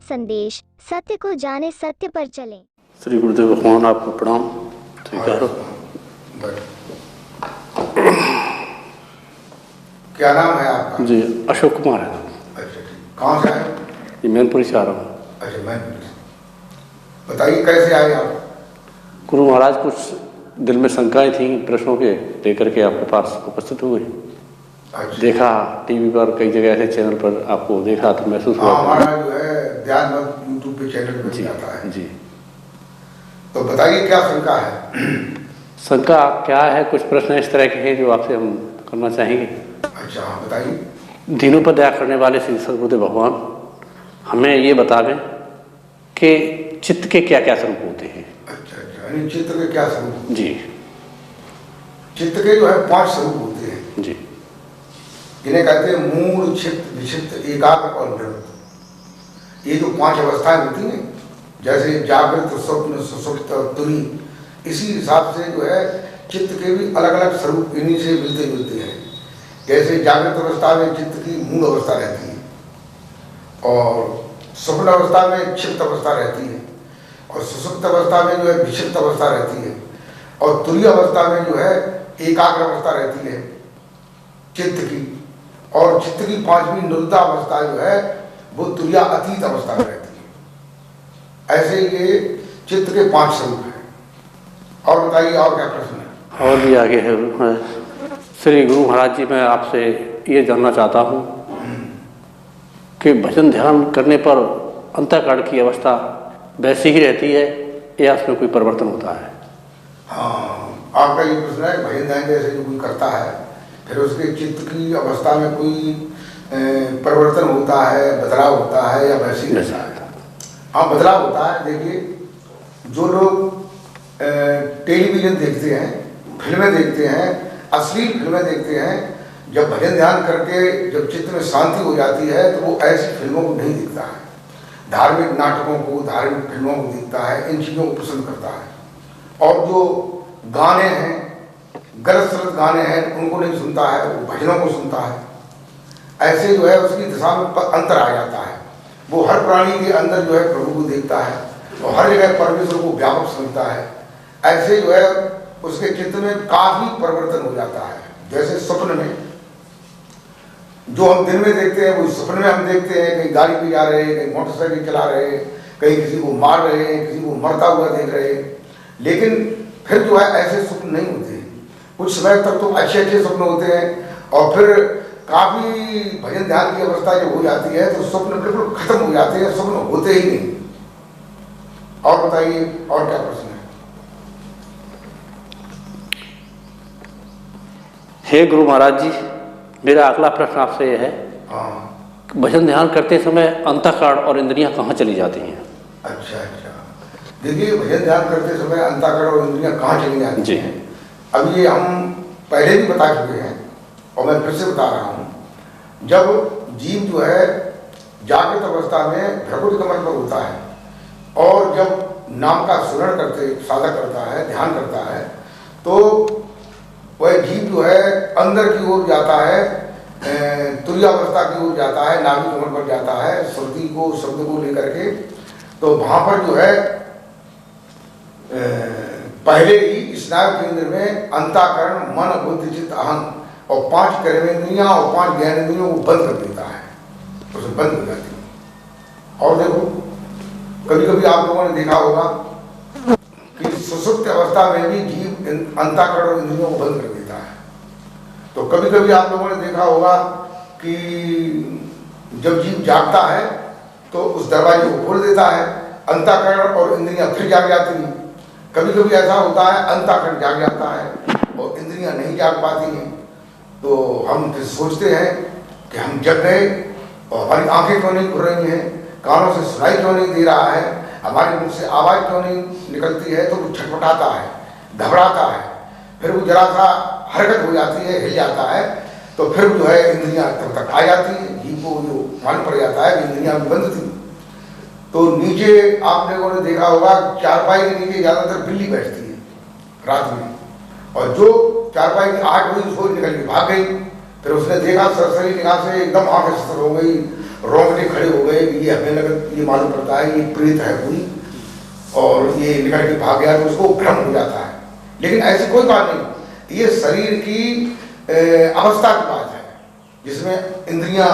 संदेश सत्य को जाने, सत्य पर चलें। श्री गुरुदेव भगवान, आपको प्रणाम। स्वीकारो। क्या नाम है आपका? जी, अशोक कुमार है। अच्छा ठीक। कहाँ से आए? जी, मैनपुरी से आ रहा हूँ। अच्छा, मैनपुरी से। बताइए कैसे आए आप? गुरु महाराज, कुछ दिल में शंकाएं थी, प्रश्नों के लेकर के आपके पास उपस्थित हुए। अच्छा। देखा टीवी पर, कई जगह ऐसे चैनल पर आपको देखा तो महसूस हुआ। हमारा जो है ध्यान यूट्यूब पे चैनल पे जी आता है। जी। तो बताइए क्या शंका है? शंका क्या है, कुछ प्रश्न इस तरह के हैं जो आपसे हम करना चाहेंगे। अच्छा हाँ, बताइए। दीनों पर दया करने वाले श्री सद्गुरुदेव भगवान हमें ये बता दें कि चित्त के क्या क्या स्वरूप होते हैं। अच्छा अच्छा, यानी चित्त के क्या स्वरूप? जी। चित्त के जो है 5 स्वरूप होते हैं जी। जिन्हें कहते हैं मूल, चित्त, विचित्त, एकाग्र और निवृत्त। ये जो 5 अवस्थाएं होती हैं, जैसे जागृत, स्वप्न, सुषुप्त, तुरी, इसी हिसाब से जो है चित्त के भी अलग अलग स्वरूप इन्हीं से मिलते जुलते हैं। जैसे जागृत अवस्था में चित्त की मूल अवस्था रहती है, और स्वप्न अवस्था में क्षिप्त अवस्था रहती है, और सुषुप्त अवस्था में जो है विक्षिप्त अवस्था रहती है, और तुरीय अवस्था में जो है एकाग्र अवस्था रहती है चित्त की। और चित्त की 5वीं निरुद्ध अवस्था जो है वो तुरीय अतीत अवस्था में रहती है। ऐसे ये चित्त के 5 स्वरूप हैं। और बताइए और क्या प्रश्न है? और भी आगे है। श्री गुरु महाराज जी, मैं आपसे ये जानना चाहता हूँ कि भजन ध्यान करने पर अंतःकरण की अवस्था वैसी ही रहती है या उसमें कोई परिवर्तन होता है? हाँ, आपका ये प्रश्न है। भजन ध्यान जैसे जो कोई करता है, फिर उसके चित्त की अवस्था में कोई परिवर्तन होता है, बदलाव होता है, या वैसे ही रहता है? हाँ, बदलाव होता है। देखिए, जो लोग टेलीविजन देखते हैं, फिल्में देखते हैं, अश्लील फिल्में देखते हैं, जब भजन ध्यान करके जब चित्त में शांति हो जाती है तो वो ऐसी फिल्मों को नहीं देखता है। धार्मिक नाटकों को, धार्मिक फिल्मों को देखता है, इन चीज़ों को पसंद करता है। और जो गाने हैं, गलत सलत गाने हैं, उनको नहीं सुनता है, वो भजनों को सुनता है। ऐसे जो है उसकी दिशा में अंतर आ जाता है। वो हर प्राणी के अंदर जो है प्रभु को देखता है, और हर जगह परमेश्वर को व्यापक समझता है। ऐसे जो है उसके चित्त में काफी परिवर्तन हो जाता है। जैसे स्वप्न में जो हम दिन में देखते हैं, वो स्वप्न में हम देखते हैं कहीं गाड़ी पे जा रहे हैं, कहीं मोटरसाइकिल चला रहे हैं, कहीं किसी को मार रहे हैं, किसी को मरता हुआ देख रहे हैं। लेकिन फिर जो है ऐसे स्वप्न नहीं होते। कुछ समय तक तो अच्छे अच्छे स्वप्न होते हैं, और फिर काफी भजन ध्यान की अवस्था जब हो जाती है तो स्वप्न बिल्कुल खत्म हो जाते हैं, स्वप्न होते ही नहीं। और बताइए और क्या प्रश्न है? हे गुरु महाराज जी, मेरा अगला प्रश्न आपसे यह है, भजन ध्यान करते समय अंतःकरण और इंद्रियां कहाँ चली जाती हैं? अच्छा अच्छा, देखिए, भजन ध्यान करते समय अंतःकरण और इंद्रियां कहाँ चली जाती हैं, अब ये हम पहले भी बता चुके हैं और मैं फिर से बता रहा हूँ। जब जीव जो है जागृत अवस्था में भ्रकुटी कमल पर होता है, और जब नाम का स्मरण करते साधक करता है, ध्यान करता है, तो वह जीव जो है अंदर की ओर जाता है, तुरीयावस्था की ओर जाता है, नाभि कमल पर जाता है, श्रुति को, शब्द को लेकर के। तो वहां पर जो है पहले ही स्नायु केंद्र में अंतःकरण, मन, बुद्धि, चित्त, अहंग और 5 कर्मेंद्रियां और 5 ज्ञानेंद्रियों को बंद कर देता है, उसे बंद हो जाती है। और देखो, कभी कभी आप लोगों ने देखा होगा कि सुषुप्त अवस्था में भी जीव अंतःकरण और इंद्रियों को बंद कर देता है। तो कभी कभी आप लोगों ने देखा होगा कि जब जीव जागता है तो उस दरवाजे को खोल देता है, अंतःकरण और इंद्रियां फिर जाग जाती हैं। कभी कभी ऐसा होता है अंतःकरण जाग जाता है और इंद्रियां नहीं जाग पाती हैं। तो हम फिर सोचते हैं कि हम जग गए, और हमारी आंखें क्यों नहीं खुल रही हैं, कानों से सुनाई क्यों नहीं दे रहा है, हमारे मुंह से आवाज़ क्यों नहीं निकलती है। तो वो छटपटाता है, घबराता है, फिर वो जरा सा हरकत हो जाती है, हिल जाता है। तो फिर जो है इंद्रियां तब तक आ जाती है, जीव को जो मान पड़ जाता है कि इंद्रियां भी बंद थी। तो नीचे आप लोगों ने देखा होगा, चारपाई के नीचे ज़्यादातर बिल्ली बैठती है रात में, और जो चारपाई की 8 बजे सोच निकल के भाग गई। फिर उसने देखा, सरसरी निगाह से एकदम आंखें सतर हो गई, रोंगटे खड़े हो गए। ये हमें लगा, ये मालूम पड़ता है ये प्रेत है कोई और ये निकल के भाग गया, तो उसको भ्रम हो जाता है। लेकिन ऐसी कोई बात नहीं, ये शरीर की अवस्था की बात है जिसमें इंद्रियां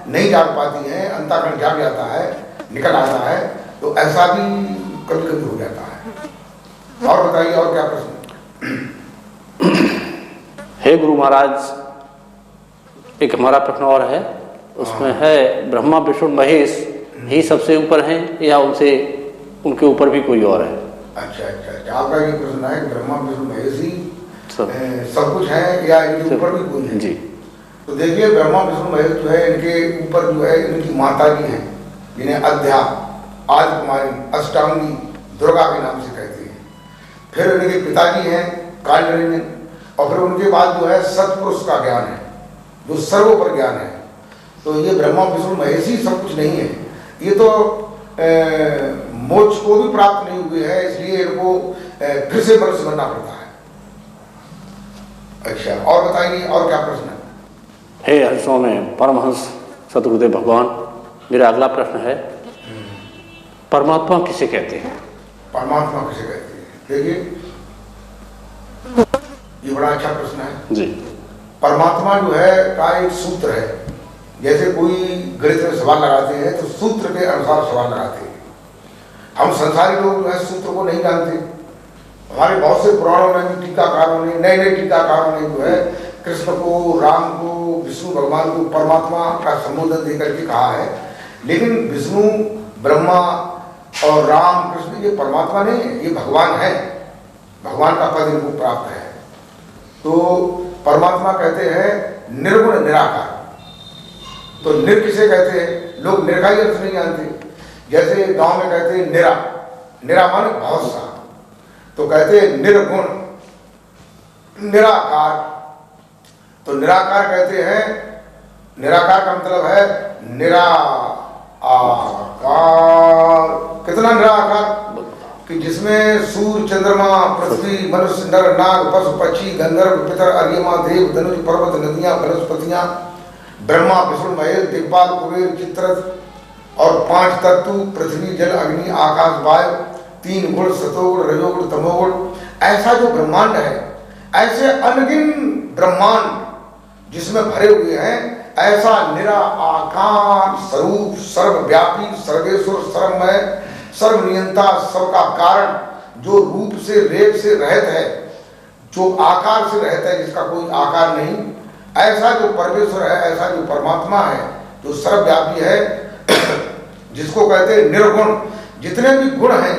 नहीं जाग पाती हैं, अंतःकरण जाग जाता है, निकल आता है, तो ऐसा भी कभी कभी हो जाता है। और बताइए और क्या प्रश्न? हे गुरु महाराज, एक हमारा प्रश्न और है, उसमें है ब्रह्मा विष्णु महेश ही सबसे ऊपर हैं या उनके ऊपर भी कोई और है? अच्छा अच्छा अच्छा, आपका ये प्रश्न है ब्रह्मा विष्णु महेश ही सब कुछ है या इनके ऊपर भी कोई है? जी। तो देखिए ब्रह्मा विष्णु महेश जो है, इनके ऊपर जो है इनकी माता जी हैं, जिन्हें अध्या, आदि कुमारी, अष्टांगी, दुर्गा के नाम से कहते हैं। फिर उनके पिताजी हैं कालनिर्णय, और फिर उनके बाद जो है सत्पुरुष का ज्ञान है, जो सर्वोपर ज्ञान है। तो ये ब्रह्मा विष्णु महेश ही सब कुछ नहीं है, ये तो मोक्ष को भी प्राप्त नहीं हुए हैं, इसलिए इनको फिर से मनुष्य बनना पड़ता है। अच्छा, और बताइए और क्या प्रश्न है? हे हंसों में परमहंस सतगुरुदेव भगवान, मेरा अगला प्रश्न है, परमात्मा किसे कहते हैं? परमात्मा किसे कहते हैं? देखिए ये बड़ा अच्छा प्रश्न है जी। परमात्मा जो है का एक सूत्र है। जैसे कोई गणित में सवाल लगाते हैं तो सूत्र के अनुसार सवाल लगाते हैं। हम संसारी लोग जो है सूत्र को नहीं जानते। हमारे बहुत से पुराणों में भी टीकाकारों ने, नए नए टीकाकारों ने जो है कृष्ण को, राम को, विष्णु भगवान को परमात्मा का संबोधन देकर के कहा है। लेकिन विष्णु, ब्रह्मा और राम, कृष्ण ये परमात्मा नहीं है, ये भगवान है। भगवान का पद इनको प्राप्त है। तो परमात्मा कहते हैं निर्गुण निराकार। तो निर किसे कहते हैं? लोग निर का ही अर्थ नहीं जानते। जैसे गांव में कहते हैं निरा, निरा माने बहुत सा, तो कहते हैं निर्गुण निराकार। तो निराकार कहते हैं, निराकार का मतलब है निरा आकार। कितना निराकार कि जिसमें सूर्य, चंद्रमा, पृथ्वी, मनुष्य, नर, नाग, पशु, पक्षी, गंधर्व, पितर, अर्यमा, देव, धनुष, पर्वत, नदियां, वनस्पतियां, ब्रह्मा, विष्णु, महेश, दिक्पाल, कुबेर, चित्ररथ और 5 तत्व पृथ्वी, जल, अग्नि, आकाश, वायु, 3 गुण, सतोगुण, रजोगुण, तमोगुण, ऐसा जो ब्रह्मांड है, ऐसे अनगिन ब्रह्मांड जिसमें भरे हुए हैं, ऐसा निरा आकार स्वरूप, सर्वव्यापी, सर्वेश्वर, सर्वमय, सर्वनियंता, सबका कारण, जो रूप से, रेप से रहित है, जो आकार से रहित है, जिसका कोई आकार नहीं, ऐसा जो परमेश्वर है, ऐसा जो परमात्मा है, जो सर्वव्यापी है, जिसको कहते हैं निर्गुण। जितने भी गुण हैं,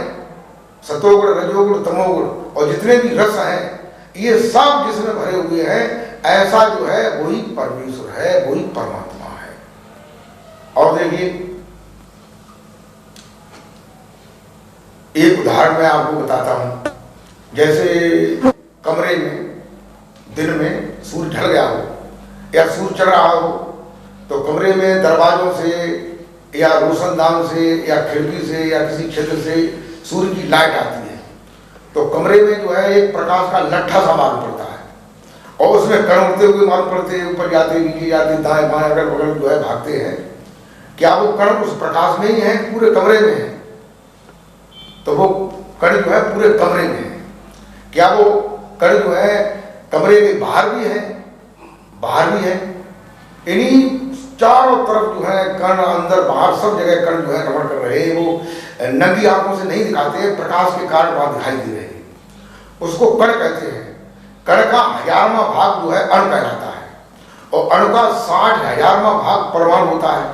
सतोगुण, रजोगुण, तमोगुण, और जितने भी रस हैं, ये सब जिसमें भरे हुए हैं, ऐसा जो है वही परमेश्वर है, वही परमात्मा है। और देखिए एक उदाहरण मैं आपको बताता हूं। जैसे कमरे में दिन में सूर्य ढल गया हो या सूर्य चढ़ रहा हो, तो कमरे में दरवाजों से या रोशनदान से या खिड़की से या किसी क्षेत्र से सूर्य की लाइट आती है। तो कमरे में जो है एक प्रकाश का लट्ठा सा मालूम पड़ता है, और उसमें कण उड़ते हुए मालूम पड़ते हैं, ऊपर जाते, नीचे जाते, दाएं बाएं अगल बगल जो है भागते हैं। क्या वो कण उस प्रकाश में ही है, पूरे कमरे में है? तो वो कण जो है पूरे कमरे में है। क्या वो कण जो है कमरे के बाहर भी है? बाहर भी है। इन्हीं चारों तरफ जो है कण, अंदर बाहर सब जगह कण जो है रमण कर रहे हैं। वो नंगी आंखों से नहीं दिखाते, प्रकाश के कारण वहां दिखाई दे रहे हैं। उसको कण कहते हैं। कण का 1000वां भाग जो है अणु कहलाता है, और अणु का 60,000वां भाग परमाणु होता है।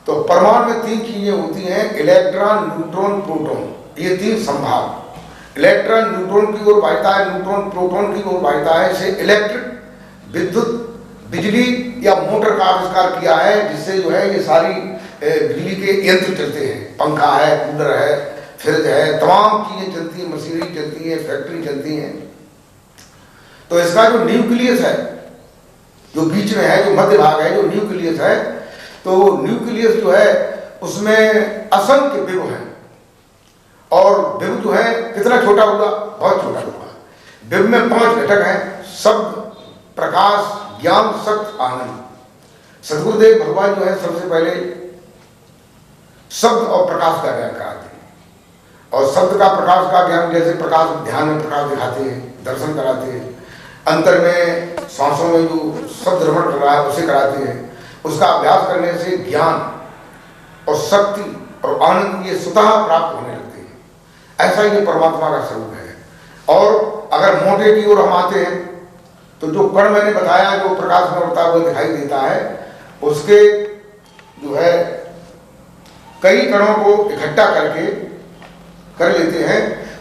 तो परमाणु में 3 चीजें होती हैं, इलेक्ट्रॉन, न्यूट्रॉन, प्रोटॉन। ये 3 संभाग। इलेक्ट्रॉन न्यूट्रॉन की ओर भागता है, न्यूट्रॉन प्रोटॉन की ओर भागता है। इसे इलेक्ट्रिक, विद्युत, बिजली या मोटर का आविष्कार किया है, जिससे जो है ये सारी बिजली के यंत्र चलते हैं। पंखा है, कूलर है, फ्रिज है, तमाम चीजें चलती हैं, मशीनरी चलती है, फैक्ट्री चलती हैं। तो इसका जो न्यूक्लियस है, जो बीच में है, जो मध्य भाग है, जो न्यूक्लियस है, तो न्यूक्लियस जो है उसमें असंख्य विभव है। और विभव जो है कितना छोटा होगा? बहुत छोटा होगा। विभव में 5 घटक हैं: शब्द, प्रकाश, ज्ञान, शक्ति, आनंद। सदगुरुदेव भगवान जो है सबसे पहले शब्द और प्रकाश का ज्ञान कराते हैं। और शब्द का प्रकाश का ज्ञान जैसे प्रकाश ध्यान में प्रकाश दिखाते हैं, दर्शन कराते हैं, अंतर में सांसों में जो शब्द रमण कर रहा है उसे कराते हैं। उसका अभ्यास करने से ज्ञान और शक्ति और आनंद ये स्वतः प्राप्त होने लगते हैं। ऐसा ही परमात्मा का स्वरूप है। और अगर मोटे की ओर हम आते हैं तो जो कण मैंने बताया जो प्रकाश में उड़ता हुआ दिखाई देता है, उसके जो है कई कणों को इकट्ठा करके कर लेते हैं,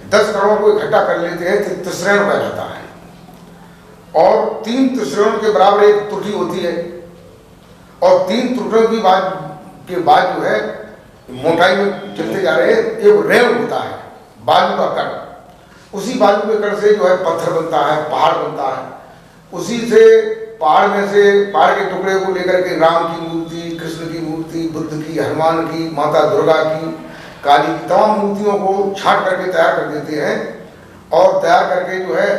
10 कणों को इकट्ठा कर लेते हैं तो त्रिश्रेण कहलाता है। और 3 त्रिश्रेणों के बराबर एक त्रुटि होती है, और 3 त्रुटियों के बाद जो है मोटाई में चलते जा रहे हैं, एक रेव होता है बालू का कण। उसी बालू के कण से जो है पत्थर बनता है, पहाड़ बनता है। उसी से पहाड़ में से पहाड़ के टुकड़े को लेकर के राम की मूर्ति, कृष्ण की मूर्ति, बुद्ध की, हनुमान की, माता दुर्गा की, काली की तमाम मूर्तियों को छांट करके तैयार कर देते हैं और तैयार करके जो है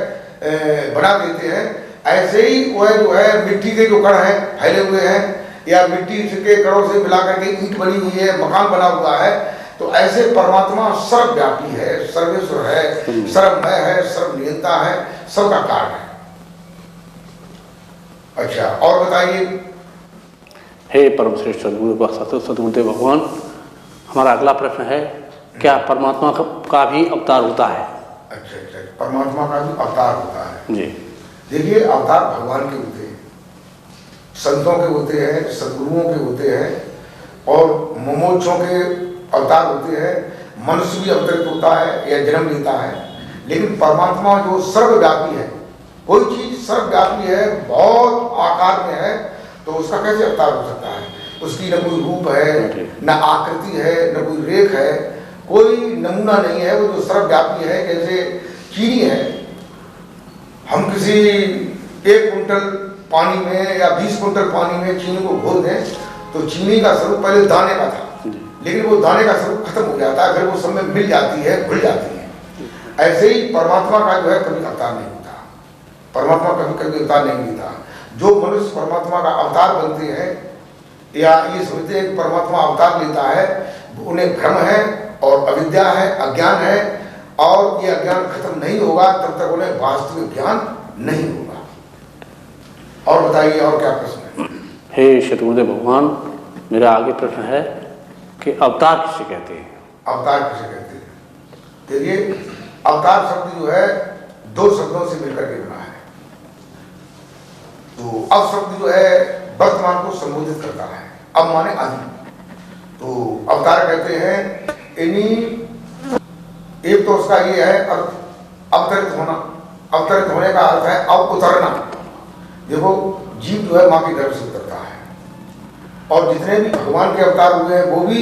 बना देते हैं। ऐसे ही वह जो है मिट्टी के जो कण हैं फैले हुए हैं, या मिट्टी के कणों से मिला करके ईंट बनी हुई है, मकान बना हुआ है। तो ऐसे परमात्मा सर्वव्यापी है, सर्वेश्वर है, सर्वमय है, सर्वनियंता है, सबका कारण है। अच्छा, और बताइए। हे परमश्रेष्ठ सद्गुरुदेव भगवान, हमारा अगला प्रश्न है, क्या परमात्मा का भी अवतार होता है? अच्छा, परमात्मा का भी अवतार होता है जी। देखिए, अवतार भगवान के होते हैं, संतों के होते हैं, सदगुरुओं के होते हैं, और मुमुक्षों के अवतार होते हैं। मनुष्य भी अवतरित होता है या जन्म लेता है, लेकिन परमात्मा जो सर्वव्यापी है, कोई चीज सर्वव्यापी है, बहुत आकार में है, तो उसका कैसे अवतार हो सकता है? उसकी न कोई रूप है, न आकृति है, न कोई रेख है, कोई नमूना नहीं है। वो जो सर्वव्यापी है, जैसे चीनी है, हम किसी 1 कुंटल पानी में या 20 कुंटल पानी में चीनी को घोल दें तो चीनी का स्वरूप पहले दाने का था, लेकिन वो दाने का स्वरूप खत्म हो जाता है, फिर वो सब में मिल जाती है, घुल जाती है। ऐसे ही परमात्मा का जो है कभी अवतार नहीं होता, परमात्मा कभी अवतार नहीं लेता। जो मनुष्य परमात्मा का अवतार बनते हैं या ये समझते हैं कि परमात्मा अवतार लेता है, उन्हें भ्रम है और अविद्या है, अज्ञान है, और ये अज्ञान खत्म नहीं होगा तब तक उन्हें वास्तविक ज्ञान नहीं होगा। और बताइए, और क्या प्रश्न है? हे सद्गुरुदेव भगवान, मेरा आगे प्रश्न है कि अवतार किसे कहते हैं? अवतार किसे कहते हैं? देखिए, अवतार शब्द जो है 2 शब्दों से मिलकर के बना है। तो अब शब्द जो है वर्तमान को संबोधित करता है, अब माने आदि। तो अवतार कहते हैं इन्हीं, एक तो उसका ये है अवतरित होना। अवतरित होने का अर्थ है अब उतरना। देखो, जीव जो है माँ के गर्भ से उतरता है, और जितने भी भगवान के अवतार हुए हैं वो भी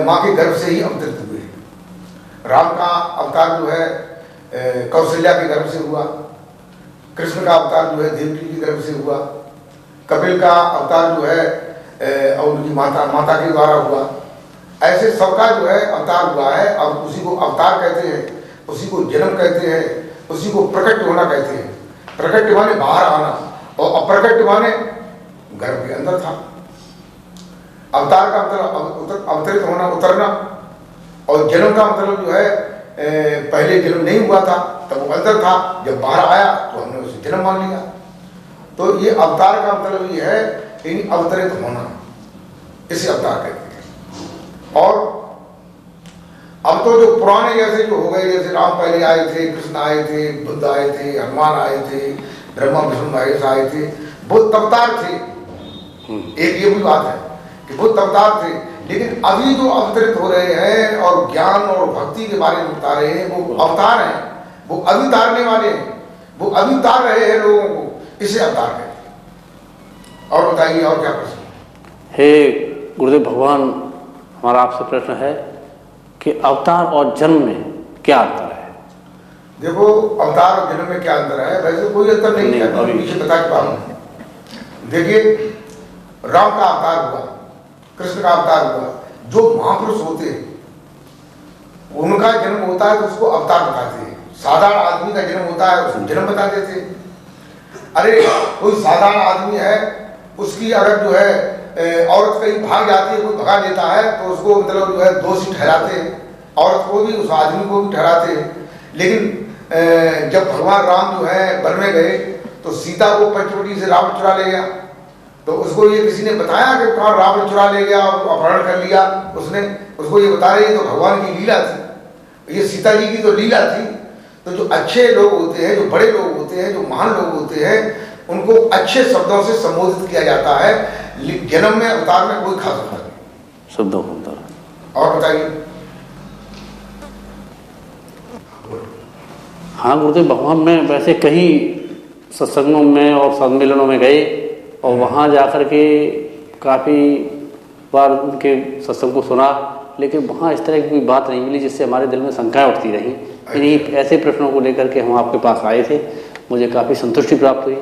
माँ के गर्भ से ही अवतरित हुए हैं। राम का अवतार जो है कौशल्या के गर्भ से हुआ, कृष्ण का अवतार जो है देवकी के गर्भ से हुआ, कपिल का अवतार जो है और उनकी माता के द्वारा हुआ। ऐसे सबका जो है अवतार हुआ है। अब उसी को अवतार कहते हैं, उसी को जन्म कहते हैं, उसी को प्रकट होना कहते हैं। प्रकट माने बाहर आना, और अप्रकट माने गर्भ के अंदर था। अवतार का मतलब अवतरित होना, उतरना, और जन्म का मतलब जो है पहले जन्म नहीं हुआ था तब वो अंदर था, जब बाहर आया तो हमने उसे जन्म मान लिया। तो ये अवतार का मतलब ये है इन अवतरित होना, इसे अवतार कहते हैं। और अब तो जो पुराने जैसे जो हो गए, जैसे राम पहले आए थे, कृष्ण आए थे, बुद्ध आए थे, हनुमान आए थे, ब्रह्मा विष्णु महेश आए थे, बुद्ध अवतार थे। एक ये भी बात है कि बुद्ध अवतार थे, लेकिन अभी जो अवतरित हो रहे हैं और ज्ञान और भक्ति के बारे में बता रहे हैं, वो अवतार हैं, वो अभी तारने वाले हैं, वो अभी तार रहे हैं लोगों को, इसे अवतार कहते हैं। और बताइए, और क्या प्रश्न? हे गुरुदेव भगवान, हमारा आपसे प्रश्न है कि अवतार और जन्म में क्या अंतर है? देखो, अवतार और जन्म में क्या अंतर है? वैसे कोई अंतर नहीं है, मैं पीछे बता के पाऊंगा। देखिए, राम का अवतार हुआ, कृष्ण का अवतार हुआ। जो महापुरुष होते हैं उनका जन्म होता है तो उसको अवतार बताते हैं। साधारण आदमी का जन्म होता है उसको जन्म बता देते हैं। अरे कोई साधारण आदमी है, उसकी अगर जो है औरत कहीं भाग जाती है, कोई भगा लेता है तो उसको मतलब जो है दोषी ठहराते हैं, औरत को भी उस आदमी को भी ठहराते हैं। लेकिन जब भगवान राम जो है वन में गए तो सीता को पंचवटी से रावण चुरा ले गया, तो उसको ये किसी ने बताया कि कहाँ रावण चुरा ले गया, अपहरण कर लिया उसने, उसको ये बता रही तो भगवान की लीला थी, ये सीता जी की तो लीला थी। तो जो अच्छे लोग होते हैं, जो बड़े लोग होते हैं, जो महान लोग होते हैं, उनको अच्छे शब्दों से संबोधित किया जाता है। जन्म में अवतार में कोई खास बात नहीं, शब्दों का अंतर। और बताइए। हाँ गुरुदेव, भगवान में वैसे कई सत्संगों में और सम्मेलनों में गए और वहाँ जाकर के काफ़ी बार उनके सत्संग को सुना, लेकिन वहाँ इस तरह की कोई बात नहीं मिली जिससे हमारे दिल में शंकाएं उठती रहीं। इन्हीं ऐसे प्रश्नों को लेकर के हम आपके पास आए थे, मुझे काफ़ी संतुष्टि प्राप्त हुई।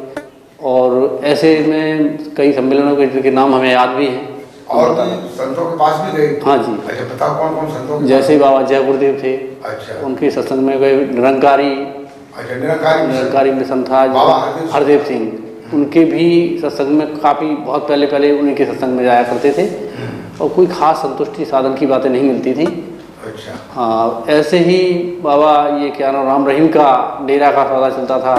और ऐसे में कई सम्मेलनों के नाम हमें याद भी हैं। और संतों के पास भी गए? हाँ जी। अच्छा, बताओ कौन कौन संतों के? जैसे बाबा जय गुरुदेव थे, अच्छा, उनके सत्संग में गए। निरंकारी, अच्छा, निरंकारी मिशन था बाबा हरदेव सिंह, उनके भी सत्संग में काफ़ी बहुत पहले उन्हीं के सत्संग में जाया करते थे और कोई खास संतुष्टि साधन की बातें नहीं मिलती थी। अच्छा, हाँ, ऐसे ही बाबा ये क्या नाम राम रहीम का डेरा का सौदा चलता था।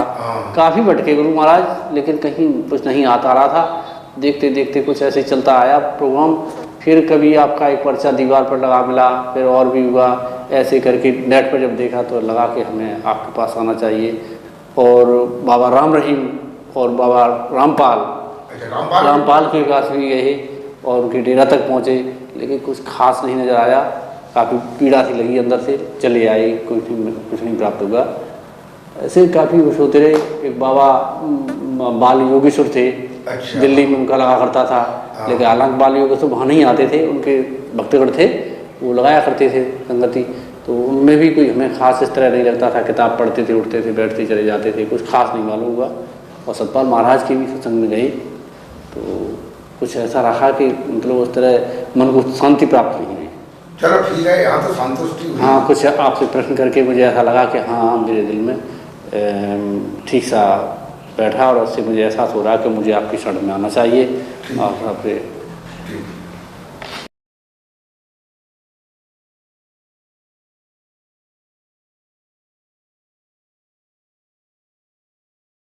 काफ़ी भटके गुरु महाराज, लेकिन कहीं कुछ नहीं आता रहा था। देखते देखते कुछ ऐसे ही चलता आया प्रोग्राम। फिर कभी आपका एक पर्चा दीवार पर लगा मिला, फिर और भी हुआ। ऐसे करके नेट पर जब देखा तो लगा कि हमें आपके पास आना चाहिए। और बाबा राम रहीम और बाबा रामपाल के पास भी गए और उनके डेरा तक पहुँचे, लेकिन कुछ खास नहीं नज़र आया। काफ़ी पीड़ा सी लगी अंदर से, चले आए, कुछ नहीं प्राप्त हुआ। ऐसे काफ़ी कुछ होते रहे। एक बाबा बाल योगेश्वर थे, अच्छा, दिल्ली में उनका लगा करता था, लेकिन हालांकि बाल योगेश्वर वहाँ नहीं आते थे, उनके भक्तगण थे, वो लगाया करते थे संगति। तो उनमें भी कोई हमें खास इस तरह नहीं लगता था। किताब पढ़ते थे, उठते थे, बैठते चले जाते थे, कुछ खास नहीं मालूम हुआ। और सतपाल महाराज के भी सत्संग में गए तो कुछ ऐसा रहा कि मतलब उस तरह मन को शांति प्राप्त नहीं हुई। चलो ठीक है, यहाँ तो संतुष्टि हुई। हाँ, कुछ आपसे प्रश्न करके मुझे ऐसा लगा कि हाँ मेरे दिल में ठीक सा बैठा और उससे मुझे एहसास हो रहा कि मुझे आपकी शरण में आना चाहिए। और आपसे